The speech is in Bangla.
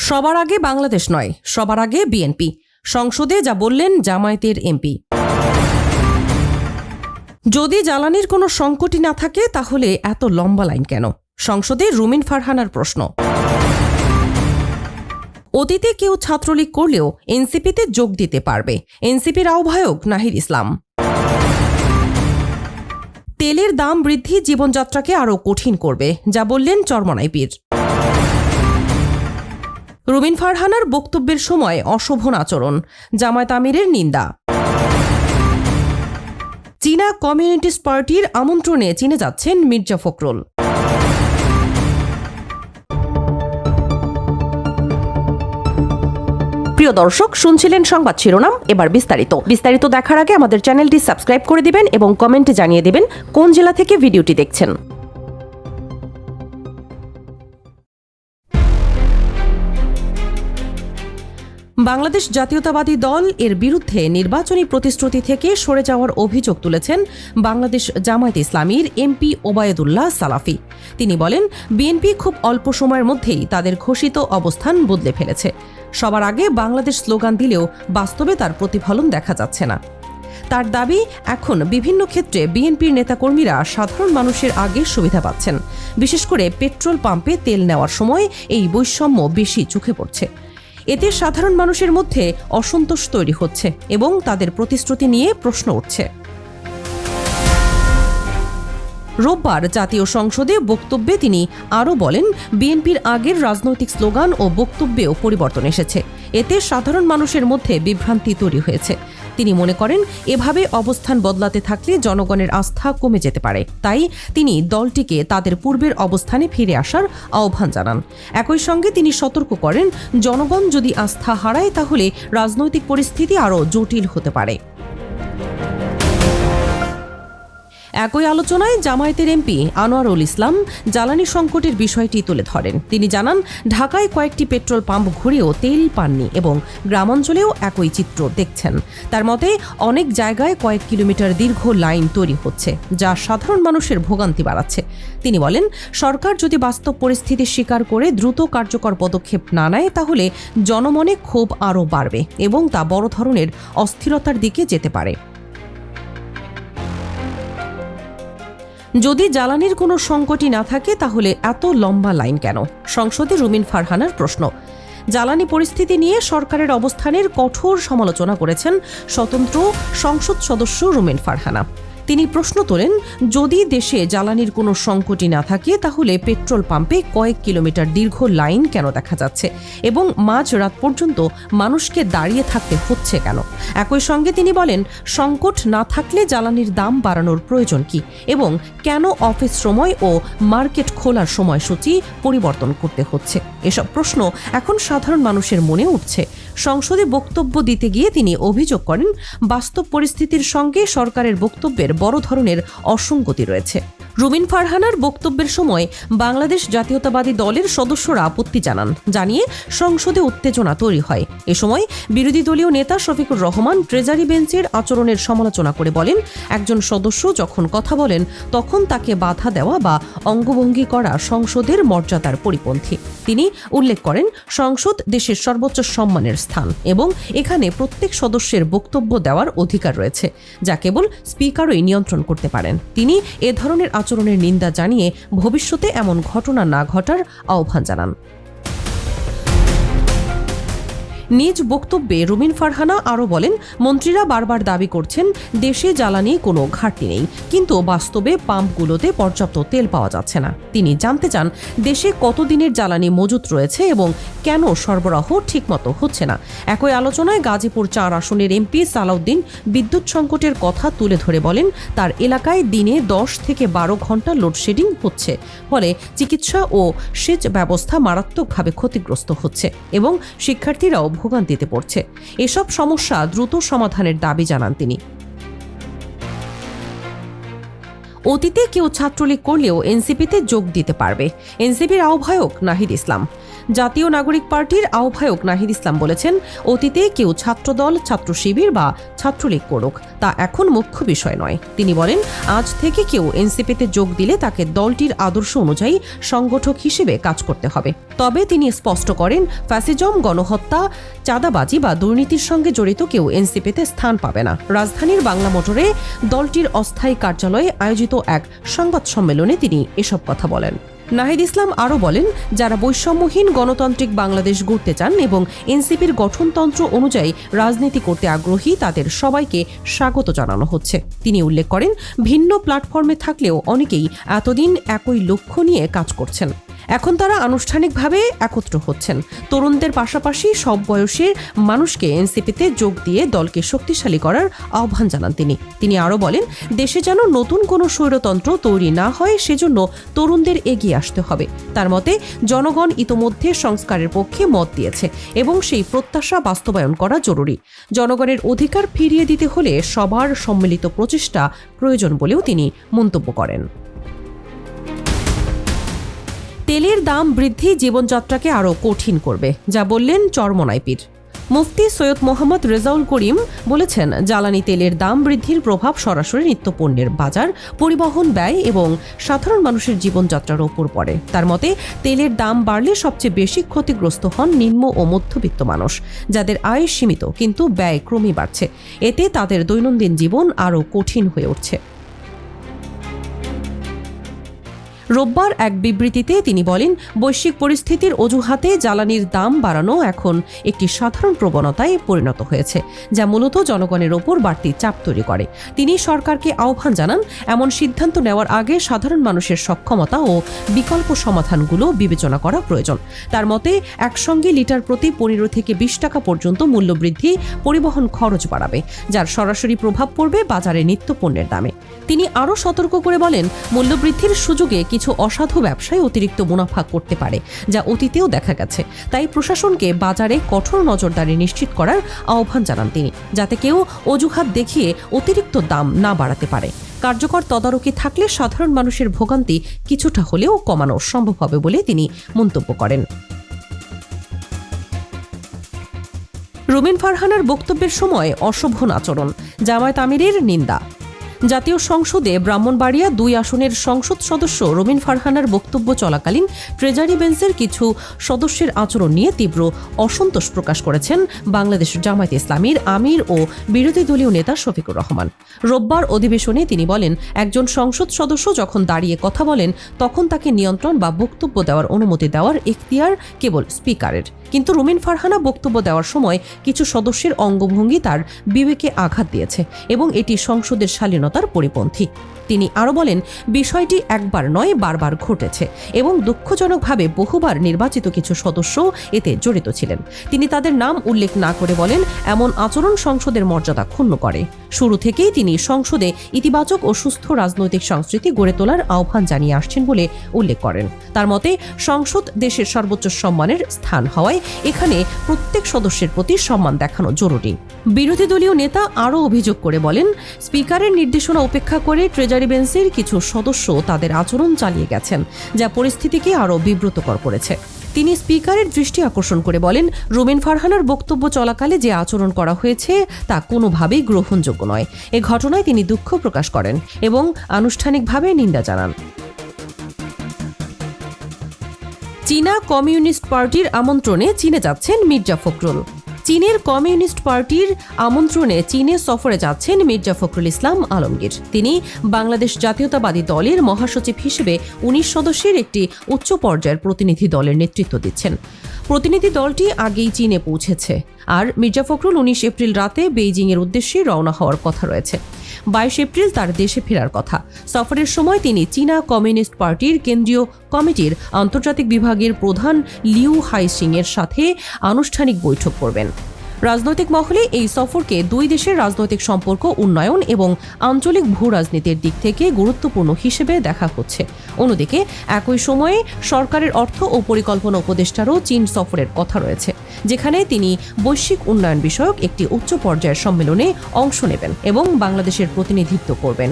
সবার আগে বাংলাদেশ নয়, সবার আগে বিএনপি। সংসদে যা বললেন জামায়াতের এমপি। যদি জ্বালানির কোনো সংকটই না থাকে তাহলে এত লম্বা লাইন কেন? সংসদে রুমিন ফারহানার প্রশ্ন। অতীতে কেউ ছাত্রলীগ করলেও এনসিপিতে যোগ দিতে পারবে, এনসিপির আহ্বায়ক নাহিদ ইসলাম। তেলের দাম বৃদ্ধি জীবনযাত্রাকে আরও কঠিন করবে, যা বললেন চরমোনাই পীর। রুমিন ফারহানার বক্তব্যের সময় অশোভন আচরণ, জামায়াত আমিরের নিন্দা। চীনা কমিউনিস্ট পার্টির আমন্ত্রণে চীনে যাচ্ছেন মির্জা ফখরুল। প্রিয় দর্শক, শুনছিলেন সংবাদ শিরোনাম, এবার বিস্তারিত দেখার আগে আমাদের চ্যানেলটি সাবস্ক্রাইব করে দিবেন এবং কমেন্টে জানিয়ে দিবেন কোন জেলা থেকে ভিডিওটি দেখছেন। বাংলাদেশ জাতীয়তাবাদী দল এর বিরুদ্ধে নির্বাচনী প্রতিশ্রুতি থেকে সরে যাওয়ার অভিযোগ তুলেছেন বাংলাদেশ জামায়াতে ইসলামীর এমপি ওবায়দুল্লাহ সালাফি। তিনি বলেন, বিএনপি খুব অল্প সময়ের মধ্যেই তাদের ঘোষিত অবস্থান বদলে ফেলেছে। সবার আগে বাংলাদেশ স্লোগান দিলেও বাস্তবে তার প্রতিফলন দেখা যাচ্ছে না। তার দাবি, এখন বিভিন্ন ক্ষেত্রে বিএনপির নেতাকর্মীরা সাধারণ মানুষের আগে সুবিধা পাচ্ছেন। বিশেষ করে পেট্রোল পাম্পে তেল নেওয়ার সময় এই বৈষম্য বেশি চোখে পড়ছে। এতে সাধারণ মানুষের মধ্যে অসন্তোষ তৈরি হচ্ছে এবং তাদের প্রতিশ্রুতি নিয়ে প্রশ্ন উঠছে। রোববার জাতীয় সংসদে বক্তব্যে তিনি আরও বলেন, বিএনপির আগের রাজনৈতিক স্লোগান ও বক্তব্যেও পরিবর্তন এসেছে। এতে সাধারণ মানুষের মধ্যে বিভ্রান্তি তৈরি হয়েছে। তিনি মনে করেন, এভাবে অবস্থান বদলাতে থাকলে জনগণের আস্থা কমে যেতে পারে। তাই তিনি দলটিকে তাদের পূর্বের অবস্থানে ফিরে আসার আহ্বান জানান। একই সঙ্গে তিনি সতর্ক করেন, জনগণ যদি আস্থা হারায় তাহলে রাজনৈতিক পরিস্থিতি আরও জটিল হতে পারে। একই আলোচনায় জামায়াতের এমপি আনোয়ারুল ইসলাম জ্বালানি সংকটের বিষয়টি তুলে ধরেন। তিনি জানান, ঢাকায় কয়েকটি পেট্রোল পাম্প ঘুরেও তেল পাননি এবং গ্রামাঞ্চলেও একই চিত্র দেখছেন। তার মতে, অনেক জায়গায় কয়েক কিলোমিটার দীর্ঘ লাইন তৈরি হচ্ছে, যা সাধারণ মানুষের ভোগান্তি বাড়াচ্ছে। তিনি বলেন, সরকার যদি বাস্তব পরিস্থিতি স্বীকার করে দ্রুত কার্যকর পদক্ষেপ না নেয় তাহলে জনমনে ক্ষোভ আরও বাড়বে এবং তা বড় ধরনের অস্থিরতার দিকে যেতে পারে। যদি জ্বালানির কোনো সংকটই না থাকে তাহলে এত লম্বা লাইন কেন? সংসদে রুমিন ফারহানার প্রশ্ন। জ্বালানি পরিস্থিতি নিয়ে সরকারের অবস্থানের কঠোর সমালোচনা করেছেন স্বতন্ত্র সংসদ সদস্য রুমিন ফারহানা। তিনি প্রশ্ন তোলেন, যদি দেশে জ্বালানির কোনো সংকটই না থাকে তাহলে পেট্রোল পাম্পে কয়েক কিলোমিটার দীর্ঘ লাইন কেন দেখা যাচ্ছে এবং মাঝরাত পর্যন্ত মানুষকে দাঁড়িয়ে থাকতে হচ্ছে কেন? একই সঙ্গে তিনি বলেন, সংকট না থাকলে জ্বালানির দাম বাড়ানোর প্রয়োজন কি এবং কেন অফিস সময় ও মার্কেট খোলার সময়সূচি পরিবর্তন করতে হচ্ছে? এসব প্রশ্ন এখন সাধারণ মানুষের মনে উঠছে। সংসদে বক্তব্য দিতে গিয়ে তিনি অভিযোগ করেন, বাস্তব পরিস্থিতির সঙ্গে সরকারের বক্তব্যের বড় ধরনের অসঙ্গতি রয়েছে। রুমিন ফারহানার বক্তব্যের সময় বাংলাদেশ জাতীয়তাবাদী দলের সদস্যরা আপত্তি জানিয়ে সংসদে উত্তেজনা তৈরি হয়। এ সময় বিরোধী দলীয় নেতা শফিকুর রহমান ট্রেজারি বেঞ্চের আচরণের সমালোচনা করে বলেন, একজন সদস্য যখন কথা বলেন তখন তাকে বাধা দেওয়া বা অঙ্গভঙ্গি করা সংসদের মর্যাদার পরিপন্থী। তিনি উল্লেখ করেন, সংসদ দেশের সর্বোচ্চ সম্মানের স্থান এবং এখানে প্রত্যেক সদস্যের বক্তব্য দেওয়ার অধিকার রয়েছে, যা কেবল স্পিকারই নিয়ন্ত্রণ করতে পারেন। তিনি এ ধরনের আচরণের নিন্দা জানিয়ে ভবিষ্যতে এমন ঘটনা না ঘটার আহ্বান জানান। নিজ বক্তব্যে রুমিন ফারহানা আরও বলেন, মন্ত্রীরা বারবার দাবি করছেন দেশে জ্বালানি কোনো ঘাটতি নেই, কিন্তু বাস্তবে পাম্পগুলোতে পর্যাপ্ত তেল পাওয়া যাচ্ছে না। তিনি জানতে চান, দেশে কতদিনের জ্বালানি মজুত রয়েছে এবং কেন সরবরাহ ঠিকমতো হচ্ছে না। একই আলোচনায় গাজীপুর ৪ আসনের এমপি সালাউদ্দিন বিদ্যুৎ সংকটের কথা তুলে ধরে বলেন, তার এলাকায় দিনে 10 থেকে 12 ঘন্টা লোডশেডিং হচ্ছে, ফলে চিকিৎসা ও সেচ ব্যবস্থা মারাত্মকভাবে ক্ষতিগ্রস্ত হচ্ছে এবং শিক্ষার্থীরাও ভোগান্তিতে পড়ছে। এসব সমস্যা দ্রুত সমাধানের দাবি জানান তিনি। অতীতে কেউ ছাত্রলীগ করলেও এনসিপিতে যোগ দিতে পারবে। এনসিপির আহ্বায়ক নাহিদ ইসলাম। জাতীয় নাগরিক পার্টির আহ্বায়ক নাহিদ ইসলাম বলেছেন, অতীতে কেউ ছাত্রদল, ছাত্র শিবির বা ছাত্রলীগ করুক, তা এখন মুখ্য বিষয় নয়। তিনি বলেন, আজ থেকে কেউ এনসিপিতে যোগ দিলে তাকে দলটির আদর্শ অনুযায়ী সংগঠক হিসেবে কাজ করতে হবে। তবে তিনি স্পষ্ট করেন, ফ্যাসিজম, গণহত্যা, চাঁদাবাজি বা দুর্নীতির সঙ্গে জড়িত কেউ এনসিপিতে স্থান পাবে না। রাজধানীর বাংলা মোটরে দলটির অস্থায়ী কার্যালয়ে আয়োজিত এক সংবাদ সম্মেলনে তিনি এসব কথা বলেন। নাহিদ ইসলাম আরও বলেন, যারা বৈষম্যহীন গণতান্ত্রিক বাংলাদেশ গড়তে চান এবং এনসিপির গঠনতন্ত্র অনুযায়ী রাজনীতি করতে আগ্রহী, তাদের সবাইকে স্বাগত জানানো হচ্ছে। তিনি উল্লেখ করেন, ভিন্ন প্ল্যাটফর্মে থাকলেও অনেকেই এতদিন একই লক্ষ্য নিয়ে কাজ করছেন। এখন তারা আনুষ্ঠানিকভাবে একত্র হচ্ছেন। তরুণদের পাশাপাশি সব বয়সের মানুষকে এনসিপিতে যোগ দিয়ে দলকে শক্তিশালী করার আহ্বান জানান তিনি। তিনি আরও বলেন, দেশে যেন নতুন কোনো স্বৈরতন্ত্র তৈরি না হয়, সেজন্য তরুণদের এগিয়ে আসতে হবে। তার মতে, জনগণ ইতোমধ্যে সংস্কারের পক্ষে মত দিয়েছে এবং সেই প্রত্যাশা বাস্তবায়ন করা জরুরি। জনগণের অধিকার ফিরিয়ে দিতে হলে সবার সম্মিলিত প্রচেষ্টা প্রয়োজন বলেও তিনি মন্তব্য করেন। তেলের দাম বৃদ্ধি জীবনযাত্রাকে আরও কঠিন করবে, যা বললেন চরমোনাই পীর। মুফতি সৈয়দ মোহাম্মদ রেজাউল করিম বলেছেন, জ্বালানি তেলের দাম বৃদ্ধির প্রভাব সরাসরি নিত্যপণ্যের বাজার, পরিবহন ব্যয় এবং সাধারণ মানুষের জীবনযাত্রার ওপর পড়ে। তার মতে, তেলের দাম বাড়লে সবচেয়ে বেশি ক্ষতিগ্রস্ত হন নিম্ন ও মধ্যবিত্ত মানুষ, যাদের আয় সীমিত কিন্তু ব্যয় ক্রমেই বাড়ছে। এতে তাদের দৈনন্দিন জীবন আরও কঠিন হয়ে উঠছে। রোববার এক বিবৃতিতে তিনি বলেন, বৈশ্বিক পরিস্থিতির অজুহাতে জ্বালানির দাম বাড়ানো এখন একটি সাধারণ প্রবণতায় পরিণত হয়েছে, যা মূলত জনগণের ওপর বাড়তি চাপ তৈরি করে। তিনি সরকারকে আহ্বান জানান, এমন সিদ্ধান্ত নেওয়ার আগে সাধারণ মানুষের সক্ষমতা ও বিকল্প সমাধানগুলো বিবেচনা করা প্রয়োজন। তার মতে, একসঙ্গে লিটার প্রতি 15 থেকে 20 টাকা পর্যন্ত মূল্যবৃদ্ধি পরিবহন খরচ বাড়াবে, যার সরাসরি প্রভাব পড়বে বাজারে নিত্যপণ্যের দামে। তিনি আরও সতর্ক করে বলেন, মূল্যবৃদ্ধির সুযোগে কিছু অসাধু ব্যবসায়ী অতিরিক্ত মুনাফা করতে পারে, যা অতীতেও দেখা গেছে। তাই প্রশাসনকে বাজারে কঠোর নজরদারি নিশ্চিত করার আহ্বান জানান তিনি, যাতে কেউ অজুহাত দেখিয়ে অতিরিক্ত দাম না বাড়াতে পারে। কার্যকর তদারকি থাকলে সাধারণ মানুষের ভোগান্তি কিছুটা হলেও কমানো সম্ভব হবে বলে তিনি মন্তব্য করেন। রুমিন ফারহানার বক্তব্যের সময় অশোভন আচরণ, জামায়াত আমিরের নিন্দা। জাতীয় সংসদে ব্রাহ্মণবাড়িয়া 2 আসনের সংসদ সদস্য রুমিন ফারহানার বক্তব্য চলাকালীন ট্রেজারি বেঞ্চের কিছু সদস্যের আচরণ নিয়ে তীব্র অসন্তোষ প্রকাশ করেছেন বাংলাদেশ জামায়াত ইসলামীর আমির ও বিরোধী দলীয় নেতা শফিকুর রহমান। রোববার অধিবেশনে তিনি বলেন, একজন সংসদ সদস্য যখন দাঁড়িয়ে কথা বলেন, তখন তাকে নিয়ন্ত্রণ বা বক্তব্য দেওয়ার অনুমতি দেওয়ার এখতিয়ার কেবল স্পিকারের। কিন্তু রুমিন ফারহানা বক্তব্য দেওয়ার সময় কিছু সদস্যের অঙ্গভঙ্গি তার বিবেকে আঘাত দিয়েছে এবং এটি সংসদের শালীনতার পরিপন্থী। তিনি আরও বলেন, বিষয়টি একবার নয়, বারবার ঘটেছে এবং দুঃখজনকভাবে বহুবার নির্বাচিত কিছু সদস্য এতে জড়িত ছিলেন। তিনি তাদের নাম উল্লেখ না করে বলেন, এমন আচরণ সংসদের মর্যাদা ক্ষুণ্ণ করে। শুরু থেকেই তিনি সংসদে ইতিবাচক ও সুস্থ রাজনৈতিক সংস্কৃতি গড়ে তোলার আহ্বান জানিয়ে আসছেন বলে উল্লেখ করেন। তার মতে, সংসদ দেশের সর্বোচ্চ সম্মানের স্থান হওয়ায় এখানে প্রত্যেক সদস্যের প্রতি সম্মান দেখানো জরুরি। বিরোধী দলীয় নেতা আরও অভিযোগ করে বলেন, স্পিকারের নির্দেশনা উপেক্ষা করে ট্রেজারি বেঞ্চের কিছু সদস্য তাদের আচরণ চালিয়ে গেছেন, যা পরিস্থিতিকে আরও বিব্রতকর করেছে। তিনি স্পিকারের দৃষ্টি আকর্ষণ করে বলেন, রুমিন ফারহানার বক্তব্য চলাকালে যে আচরণ করা হয়েছে তা কোনোভাবেই গ্রহণযোগ্য নয়। এ ঘটনায় তিনি দুঃখ প্রকাশ করেন এবং আনুষ্ঠানিকভাবে নিন্দা জানান। চীনা কমিউনিস্ট পার্টির আমন্ত্রণে চীনে যাচ্ছেন মির্জা ফখরুল। চীনের কমিউনিস্ট পার্টির আমন্ত্রণে চীনে সফরে যাচ্ছেন মির্জা ফখরুল ইসলাম আলমগীর। তিনি বাংলাদেশ জাতীয়তাবাদী দলের মহাসচিব হিসেবে 19 সদস্যের একটি উচ্চ পর্যায়ের প্রতিনিধি দলের নেতৃত্ব দিচ্ছেন। প্রতিনিধি দলটি আগেই চীনে পৌঁছেছে, আর মির্জা ফখরুল 19 এপ্রিল রাতে বেইজিংয়ের উদ্দেশ্যে রওনা হওয়ার কথা রয়েছে। 22 এপ্রিল তার দেশে ফেরার কথা। সফরের সময় তিনি চীনা কমিউনিস্ট পার্টির কেন্দ্রীয় কমিটির আন্তর্জাতিক বিভাগের প্রধান লিউ হাইসিং এর সাথে আনুষ্ঠানিক বৈঠক করবেন। রাজনৈতিক মহলে এই সফরকে দুই দেশের রাজনৈতিক সম্পর্ক উন্নয়ন এবং আঞ্চলিক ভূ রাজনীতির দিক থেকে গুরুত্বপূর্ণ হিসেবে দেখা হচ্ছে। অন্যদিকে একই সময়ে সরকারের অর্থ ও পরিকল্পনা উপদেষ্টারও চীন সফরের কথা রয়েছে, যেখানে তিনি বৈশ্বিক উন্নয়ন বিষয়ক একটি উচ্চ পর্যায়ের সম্মেলনে অংশ নেবেন এবং বাংলাদেশের প্রতিনিধিত্ব করবেন।